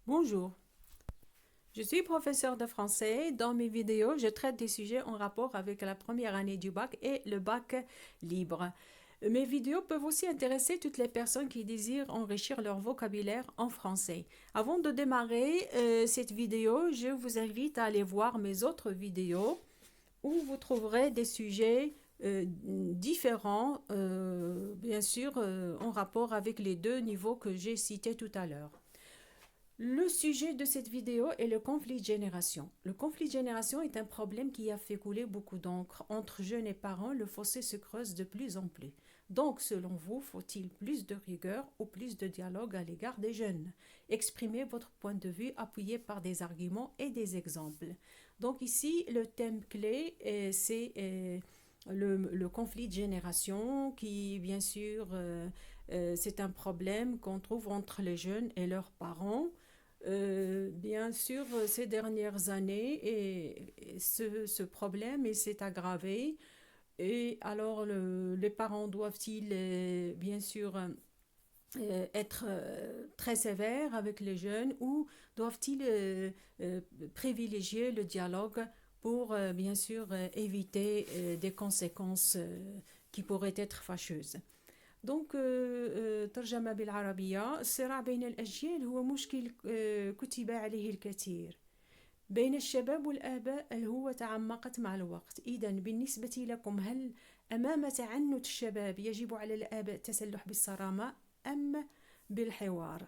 Bonjour, je suis professeur de français. Dans mes vidéos, je traite des sujets en rapport avec la première année du bac et le bac libre. Mes vidéos peuvent aussi intéresser toutes les personnes qui désirent enrichir leur vocabulaire en français. Avant de démarrer cette vidéo, je vous invite à aller voir mes autres vidéos où vous trouverez des sujets différents, bien sûr, en rapport avec les deux niveaux que j'ai cités tout à l'heure. Le sujet de cette vidéo est le conflit de génération. Le conflit de génération est un problème qui a fait couler beaucoup d'encre. Entre jeunes et parents, le fossé se creuse de plus en plus. Donc, selon vous, faut-il plus de rigueur ou plus de dialogue à l'égard des jeunes? Exprimez votre point de vue appuyé par des arguments et des exemples. Donc ici, le thème clé, c'est le conflit de génération qui, bien sûr, c'est un problème qu'on trouve entre les jeunes et leurs parents. Bien sûr, ces dernières années, ce problème s'est aggravé. Et alors, les parents doivent-ils, bien sûr, être très sévères avec les jeunes ou doivent-ils privilégier le dialogue pour, bien sûr, éviter des conséquences qui pourraient être fâcheuses. دونك ترجمة بالعربية الصراع بين الأجيال هو مشكل كتب عليه الكثير بين الشباب والآباء الهوة تعمقت مع الوقت. إذا بالنسبة لكم، هل أمام تعنت الشباب يجب على الآباء التسلح بالصرامة أم بالحوار؟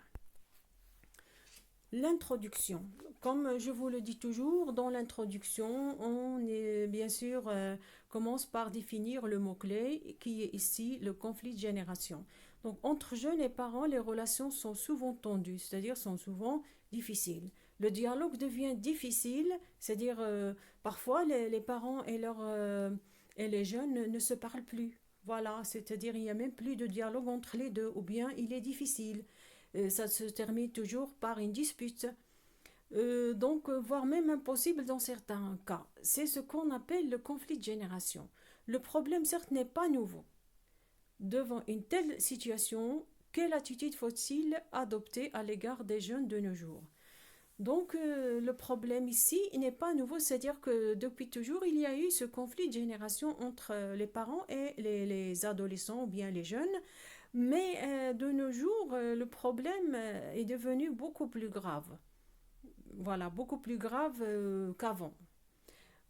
L'introduction. Comme je vous le dis toujours, dans l'introduction, on est, bien sûr commence par définir le mot-clé qui est ici le conflit de génération. Donc entre jeunes et parents, les relations sont souvent tendues, c'est-à-dire sont souvent difficiles. Le dialogue devient difficile, c'est-à-dire parfois les parents et les jeunes ne se parlent plus. Voilà, c'est-à-dire il n'y a même plus de dialogue entre les deux, ou bien il est difficile. Ça se termine toujours par une dispute. Voire même impossible dans certains cas. C'est ce qu'on appelle le conflit de génération. Le problème, certes, n'est pas nouveau. Devant une telle situation, quelle attitude faut-il adopter à l'égard des jeunes de nos jours? Le problème ici n'est pas nouveau, c'est-à-dire que depuis toujours, il y a eu ce conflit de génération entre les parents et les adolescents ou bien les jeunes. Mais de nos jours, le problème est devenu beaucoup plus grave. Voilà, beaucoup plus grave qu'avant.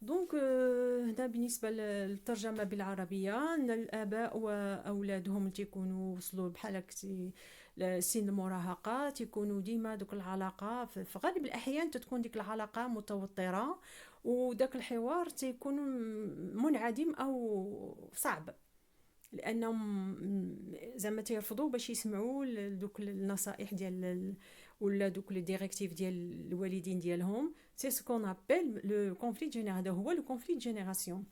هنا بالنسبة للترجمة بالعربية، أن الآباء وأولادهم تيكونوا وصلوا بحال سن المراهقة، تيكونوا ديما دوك العلاقة في غالب الأحيان تتكون ديك العلاقة متوترة، وداك الحوار تيكون منعدم أو صعب، لانهم زعما تيرفضوا باش يسمعوا دوك النصائح ديال ولا دوك لي ديريكتيف ديال الوالدين ديالهم. سي سكون ابل لو كونفليكت جينيرال، هذا هو لو كونفليكت جينيراسيون.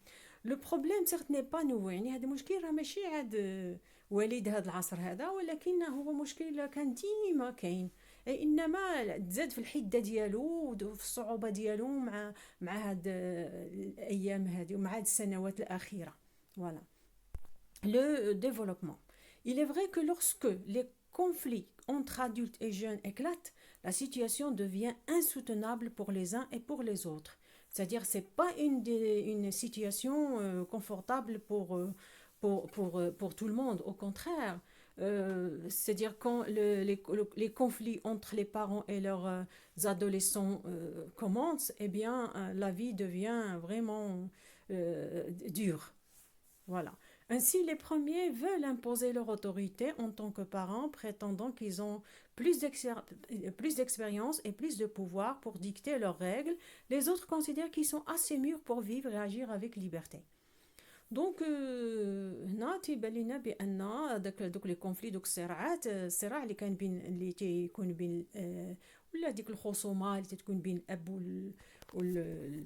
لو بروبليم سيرت ني با نوفو، يعني هذا المشكل راه ماشي عاد وليد هذا العصر هذا، ولكن هو مشكل كان ديما كاين، اي انما تزاد في الحده ديالو وفي الصعوبه ديالو مع هاد الايام هذه ومع هاد السنوات الاخيره. فوالا le développement. Il est vrai que lorsque les conflits entre adultes et jeunes éclatent, la situation devient insoutenable pour les uns et pour les autres. C'est-à-dire que ce n'est pas une situation confortable pour tout le monde. Au contraire, c'est-à-dire quand les conflits entre les parents et leurs adolescents commencent, eh bien, la vie devient vraiment dure. Voilà. Ainsi, les premiers veulent imposer leur autorité en tant que parents, prétendant qu'ils ont plus d'expérience et plus de pouvoir pour dicter leurs règles. Les autres considèrent qu'ils sont assez mûrs pour vivre et agir avec liberté. هنا تيبان لينا بان دوك لي كونفلي، دوك الصراع اللي كان بين اللي تيكون بين ولا ديك الخصومه اللي تتكون بين الاب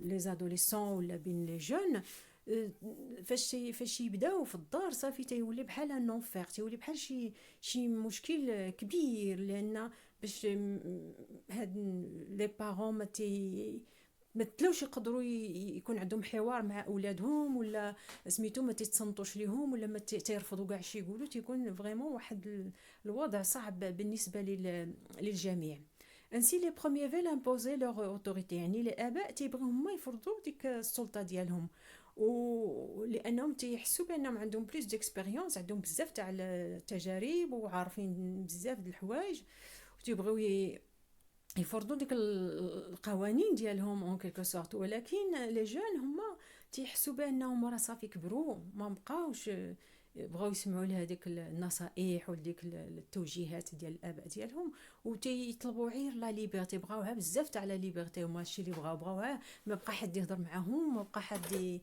لي زادوليسون ولا بين لي جون. فاش يبداو في الدار صافي تيولي بحال ان انفير، تيولي بحال شي مشكل كبير، لان باش هاد لي بارون ما تلوش يقدروا يكون عندهم حوار مع اولادهم، ولا سميتو ما تتصنتوش ليهم، ولا ما تيرفضوا كاع شي يقولوا، تيكون فريمون واحد الوضع صعب بالنسبه للجميع. انسي لي بروميير فيل امبوزي لوغ اوتوريتي، يعني الاباء تيبغيو هما يفرضوا ديك السلطه ديالهم، ولانهم تيحسوا بانهم عندهم بلوس ديكسبيريونس، عندهم بزاف تاع التجارب وعارفين بزاف د الحوايج، وتيبغيو يفرضوا ديك القوانين ديالهم اون كيلكو سورت. ولكن لي جون هما تيحسوا بانهم راه صافي كبروا، ما بقاوش بغاو يسمعوا لهذيك النصائح وديك التوجيهات ديال الاباء ديالهم، وتيطلبوا غير لا ليبرتي، بغاوها بزاف تاع لا ليبرتي، هما الشيء اللي بغاوها، ما بقى حد يهضر معاهم، ما بقى حد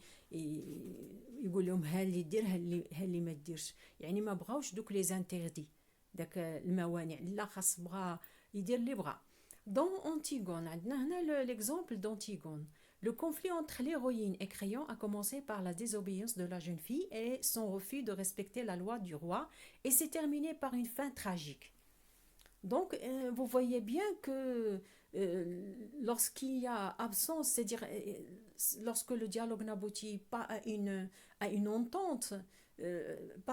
يقول لهم ها اللي دير ها اللي ما ديرش، يعني ما بغاوش دوك لي زانتيردي، داك الموانع، لا خاص بغا يدير اللي بغا. Dans Antigone, l'exemple d'Antigone, le conflit entre l'héroïne et Créon a commencé par la désobéissance de la jeune fille et son refus de respecter la loi du roi, et s'est terminé par une fin tragique. Donc, vous voyez bien que lorsqu'il y a absence, c'est-à-dire lorsque le dialogue n'aboutit pas à une entente,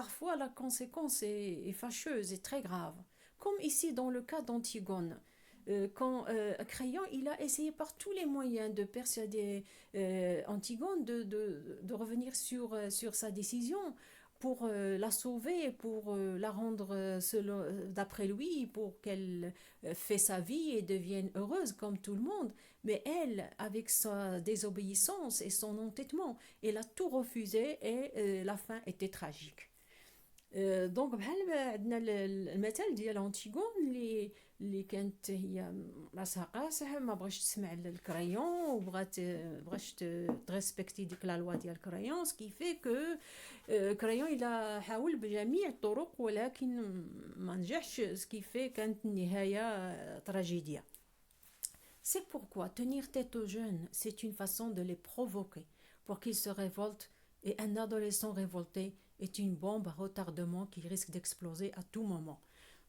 parfois la conséquence est fâcheuse et très grave. Comme ici dans le cas d'Antigone. Quand Créon, il a essayé par tous les moyens de persuader Antigone de revenir sur sa décision pour la sauver, pour la rendre d'après lui, pour qu'elle fait sa vie et devienne heureuse comme tout le monde. Mais elle, avec sa désobéissance et son entêtement, elle a tout refusé et la fin était tragique. دونك بحال عندنا المثل ديال انتيغون اللي كانت هي راسها قاصح، ما بغاش تسمع الكريون، بغاش تريسبكتي ديك لا لوا ديال الكريون، سكي في كو كريون الى حاول بجميع الطرق ولكن ما نجحش، سكي في كانت النهايه تراجيديا. C'est pourquoi tenir tête aux jeunes, c'est une façon de les provoquer pour qu'ils se révoltent, et un adolescent révolté est une bombe à retardement qui risque d'exploser à tout moment.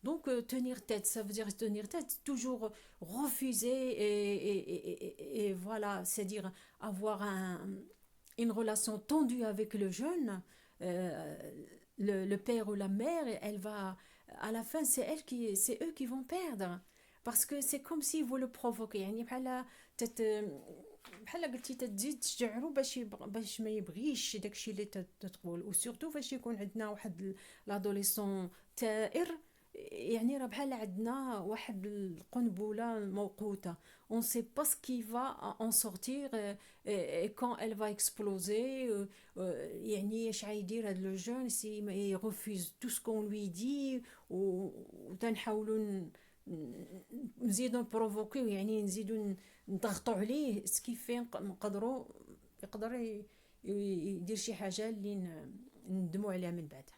Donc tenir tête, ça veut dire tenir tête, toujours refuser et voilà, c'est-à-dire avoir une relation tendue avec le jeune, le père ou la mère, elle va, à la fin c'est eux qui vont perdre. Parce que c'est comme si vous le provoquez، يعني بحال قلتي تزيد تشجعو باش ما يبغيش داكشي اللي تتقول، وسورتو فاش يكون عندنا واحد لادوليسون تائر، يعني راه بحال عندنا واحد القنبله موقوته، on sait pas ce qui va en sortir et quand elle va exploser. يعني اش غايدير هاد لو جون سي يرفوز tout ce qu'on lui dit، وتنحاولوا نزيدو نبروفوكيو، يعني نزيدو نضغطوا عليه، سكيفي نقدروا يقدر يدير شي حاجه اللي ندموا عليها من بعد.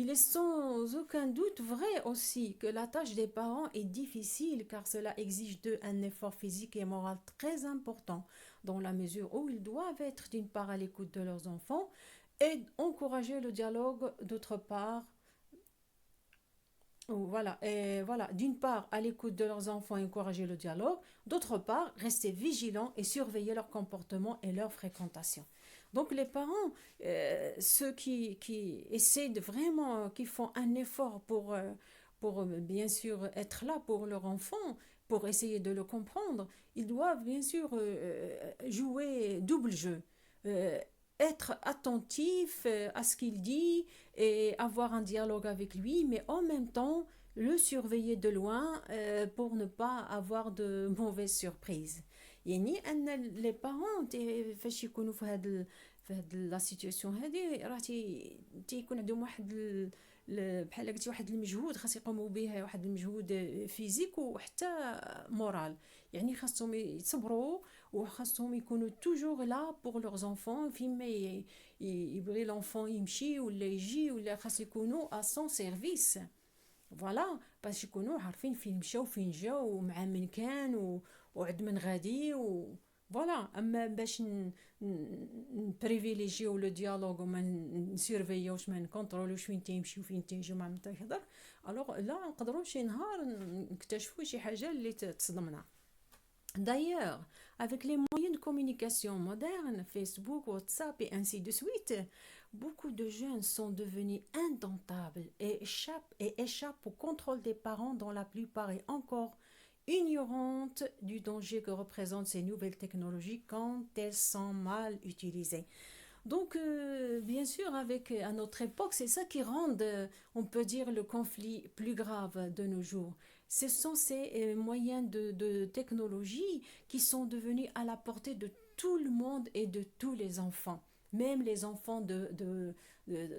Il est sans aucun doute vrai aussi que la tâche des parents est difficile, car cela exige d'eux un effort physique et moral très important, dans la mesure où ils doivent être d'une part à l'écoute de leurs enfants et encourager le dialogue, d'autre part. Voilà, et voilà, d'une part à l'écoute de leurs enfants et encourager le dialogue, d'autre part rester vigilants et surveiller leur comportement et leur fréquentation. Donc les parents, ceux qui essaient de vraiment, qui font un effort pour bien sûr être là pour leur enfant, pour essayer de le comprendre, ils doivent bien sûr jouer double jeu. Être attentif à ce qu'il dit et avoir un dialogue avec lui, mais en même temps le surveiller de loin pour ne pas avoir de mauvaises surprises. يعني ان لي بارون فاش يكونوا في هاد لا سيتوياسيون هادي، راه تيكون عندهم واحد بحال قلتي واحد المجهود خاص يقوموا به، واحد المجهود فيزيك وحتى مورال، يعني خاصهم يصبروا وخاصهم يكونوا توجور لا بور لوغ زونفون، فيما يبغي لونفون يمشي ولا يجي ولا خاص يكونوا ا سون سيرفيس، فوالا باش يكونوا عارفين فين مشاو فين جاو ومع من كان وعد من غادي فوالا. اما باش نبريفيليجيو لو ديالوغ وما نسيرفيوش، ما نكونترولوش فين تيمشي وفين تيجي وما تيهضر، الوغ لا نقدروا شي نهار نكتشفوا شي حاجه اللي تصدمنا. D'ailleurs, avec les moyens de communication modernes, Facebook, WhatsApp et ainsi de suite, beaucoup de jeunes sont devenus indomptables et échappent au contrôle des parents dont la plupart est encore ignorante du danger que représentent ces nouvelles technologies quand elles sont mal utilisées. Donc, bien sûr, à notre époque, c'est ça qui rend, on peut dire, le conflit plus grave de nos jours. Ce sont ces moyens de technologie qui sont devenus à la portée de tout le monde et de tous les enfants, même les enfants de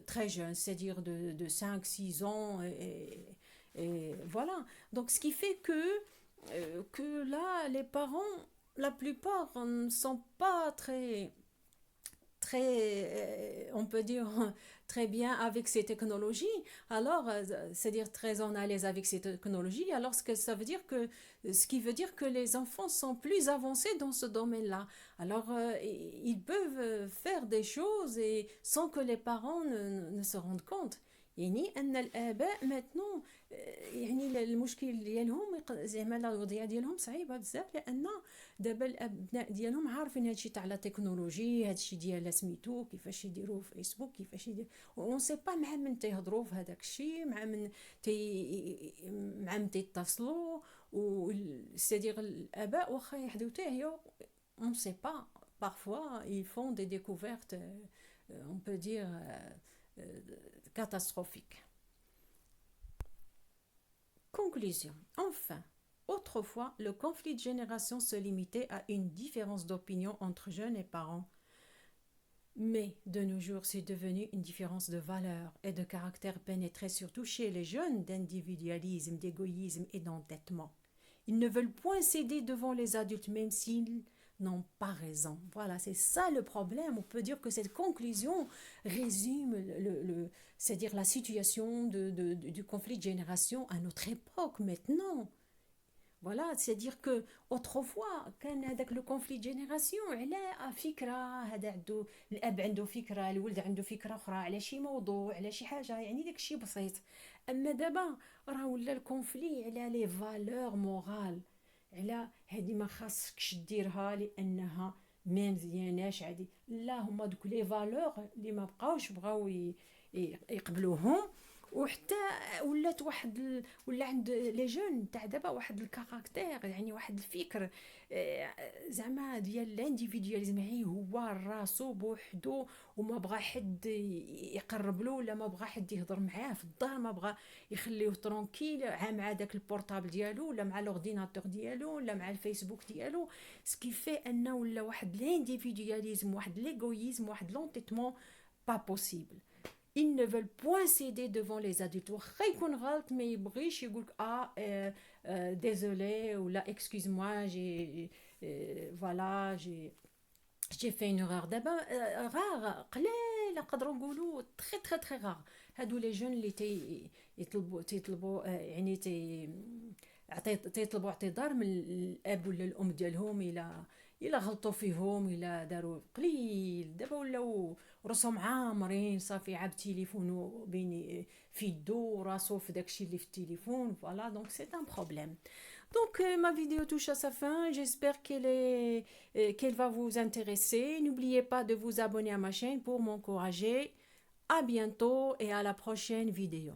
très jeunes, c'est-à-dire de 5 6 ans. Et voilà. Donc, ce qui fait que là, les parents, la plupart, ne sont pas on peut dire, très bien avec ces technologies, alors, c'est-à-dire très en à l'aise avec ces technologies, alors ce qui veut dire que les enfants sont plus avancés dans ce domaine-là. Alors, ils peuvent faire des choses et sans que les parents ne se rendent compte. يعني ان الاباء maintenant يعني المشكل ديالهم زعما الوضعيه ديالهم صعيبه بزاف لان دابا الابناء ديالهم عارفين هادشي تاع لا تكنولوجي هادشي ديال سميتو كيفاش يديروا فيسبوك كيفاش يدير اون سي با مع من تيهضروا في هذاك الشيء مع من تيتصلوا و سيدير الاباء واخا يحدوا تاهيو اون سي با parfois ils font des découvertes on peut dire catastrophiques. Conclusion. Enfin, autrefois, le conflit de génération se limitait à une différence d'opinion entre jeunes et parents. Mais de nos jours, c'est devenu une différence de valeur et de caractère pénétrée surtout chez les jeunes d'individualisme, d'égoïsme et d'entêtement. Ils ne veulent point céder devant les adultes, même s'ils n'ont pas raison. Voilà, c'est ça le problème. On peut dire que cette conclusion résume c'est-à-dire la situation du conflit de génération à notre époque maintenant. Voilà, c'est-à-dire que autrefois كان هذاك لو كونفلي جينيراسيون على فكره هذا عنده الاب عنده فكره الولد عنده فكره اخرى على شي موضوع على شي حاجه يعني داك الشيء بسيط اما دابا راه ولا الكونفلي على لي فالور مورال على هذه ما خاصكش ديرها لانها ما مزياناش عادي لا هما دوك لي فالور اللي ما بقاوش بغاو يقبلوهم وحتى ولات ولا عند لي جون تاع دابا واحد الكاركتير يعني واحد الفكر زعما ديال الانديفيدواليزم يعني هو راسو بوحدو وما بغى حد يقرب له ولا ما بغى حد يهضر معاه في الدار ما بغى يخليه ترونكيل مع داك البورطابل ديالو ولا مع لورديناتور ديالو ولا مع الفيسبوك ديالو سكي في انه ولا واحد الانديفيدواليزم واحد ليغويزم واحد لونتيتمون با بوسيبل. Ils ne veulent point céder devant les adultes. واخا يكون غلط ما يبغيش يقولك désolé ou là excuse-moi voilà j'ai fait une erreur دابا غار قليل نقدروا نقولوا très très très rare هادو لي جون اللي تيطلبوا يعني تيطلبوا اعتذار من الاب ولا الام ديالهم الا غلطوا فيهم الا داروا قليل دابا ولاو راسهم عامرين صافي عاب تليفونو بين في يدو راسو في داكشي اللي في التليفون فوالا دونك سي ان بروبليم. Donc ma vidéo touche à sa fin, j'espère qu'elle va vous intéresser. N'oubliez pas de vous abonner à ma chaîne pour m'encourager. À bientôt et à la prochaine vidéo.